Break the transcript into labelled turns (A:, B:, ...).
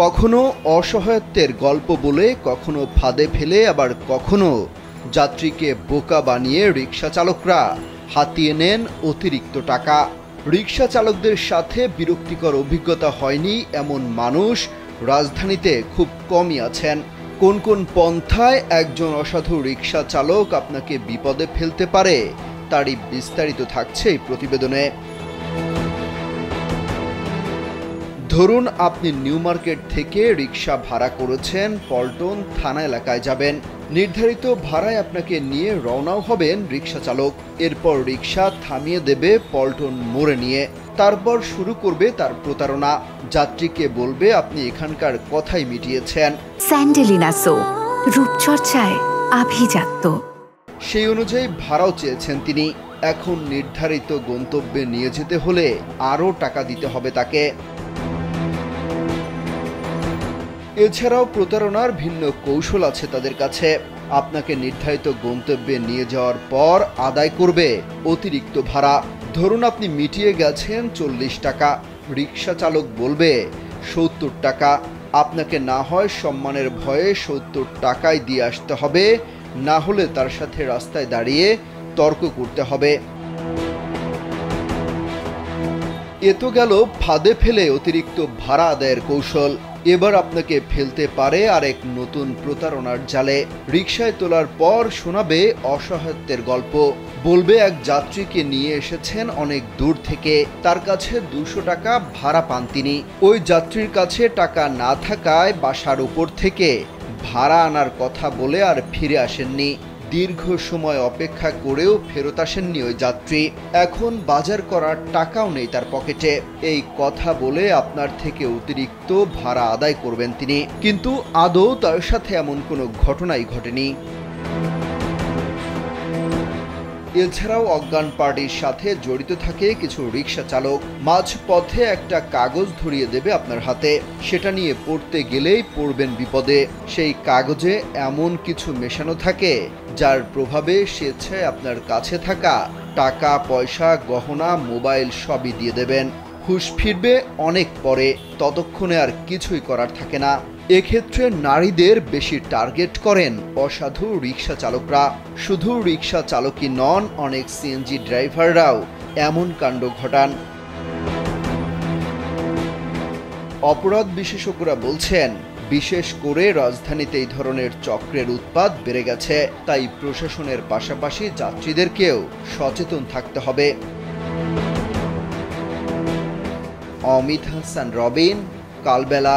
A: কখনো অসহায়ত্বের গল্প বলে, কখনো ফাঁদে ফেলে, আবার কখনো যাত্রীকে বোকা বানিয়ে রিকশা চালকরা হাতিয়ে নেন অতিরিক্ত টাকা। রিকশা চালকদের সাথে বিরক্তিকর অভিজ্ঞতা হয়নি এমন মানুষ রাজধানীতে খুব কমই আছেন। কোন কোন পন্থায় একজন অসাধু রিকশা চালক আপনাকে বিপদে ফেলতে পারে তারই বিস্তারিত থাকছে এই প্রতিবেদনে। ধরুন আপনি নিউ মার্কেট থেকে রিকশা ভাড়া করেছেন, পল্টন থানা এলাকায় যাবেন। নির্ধারিত ভাড়ায় আপনাকে নিয়ে রওনাও হবেন রিকশা চালক। এরপর রিকশা থামিয়ে দেবে পল্টন মোড়ে নিয়ে। তারপর শুরু করবে তার প্রতারণা। যাত্রীকে বলবে আপনি এখানকার কথাই মিটিয়েছেন।
B: স্যান্ডেলিনা সো, রূপচর্চায় আভিজাত্য।
A: সেই অনুযায়ী ভাড়াও চেয়েছেন তিনি। এখন নির্ধারিত গন্তব্যে নিয়ে যেতে হলে আরও টাকা দিতে হবে তাকে। এছাড়াও প্রতারণার ভিন্ন কৌশল আছে তাদের কাছে। আপনাকে নির্ধারিত গন্তব্যে নিয়ে যাওয়ার পর আদায় করবে অতিরিক্ত ভাড়া। ধরুন আপনি মিটিয়ে গেছেন 40 টাকা, রিকশা চালক বলবে 70 টাকা। আপনাকে না হয় সম্মানের ভয়ে 70 টাকায় দিয়ে আসতে হবে, না হলে তার সাথে রাস্তায় দাঁড়িয়ে তর্ক করতে হবে। এ তো গেল ফাঁদে ফেলে অতিরিক্ত ভাড়া আদায়ের কৌশল। এবার আপনাকে ফেলতে পারে আরেক নতুন প্রতারণার জালে। রিকশায় তোলার পর শোনাবে অসহায়ত্বের গল্প। বলবে এক যাত্রীকে নিয়ে এসেছেন অনেক দূর থেকে, তার কাছে 200 টাকা ভাড়া পান তিনি। ওই যাত্রীর কাছে টাকা না থাকায় বাসার উপর থেকে ভাড়া আনার কথা বলে আর ফিরে আসেননি। দীর্ঘ সময় অপেক্ষা করেও ফেরত আসেননি ওই যাত্রী। এখন বাজার করার টাকাও নেই তার পকেটে। এই কথা বলে আপনার থেকে অতিরিক্ত ভাড়া আদায় করবেন তিনি, কিন্তু আদৌ তার সাথে এমন কোনো ঘটনাই ঘটেনি। এছাড়াও অজ্ঞান পার্টির সাথে জড়িত থাকে কিছু রিকশা চালক। মাঝপথে একটা কাগজ ধরিয়ে দেবে আপনার হাতে। সেটা নিয়ে পড়তে গেলেই পড়বেন বিপদে। সেই কাগজে এমন কিছু মেশানো থাকে যার প্রভাবে স্বেচ্ছায় আপনার কাছে থাকা টাকা পয়সা, গহনা, মোবাইল সবই দিয়ে দেবেন। হুঁশ ফিরবে অনেক পরে, ততক্ষণে আর কিছুই করার থাকে না। এক্ষেত্রে নারীদের বেশি টার্গেট করেন অসাধু রিকশা চালকরা। শুধু রিকশা চালকই নন, অনেক সিএনজি ড্রাইভাররাও এমন কাণ্ড ঘটান। অপরাধ বিশেষজ্ঞরা বলছেন, বিশেষ করে রাজধানীতে এই ধরনের চক্রের উৎপাত বেড়ে গেছে। তাই প্রশাসনের পাশাপাশি যাত্রীদেরকেও সচেতন থাকতে হবে। অমিত হাসান রবিন, কালবেলা।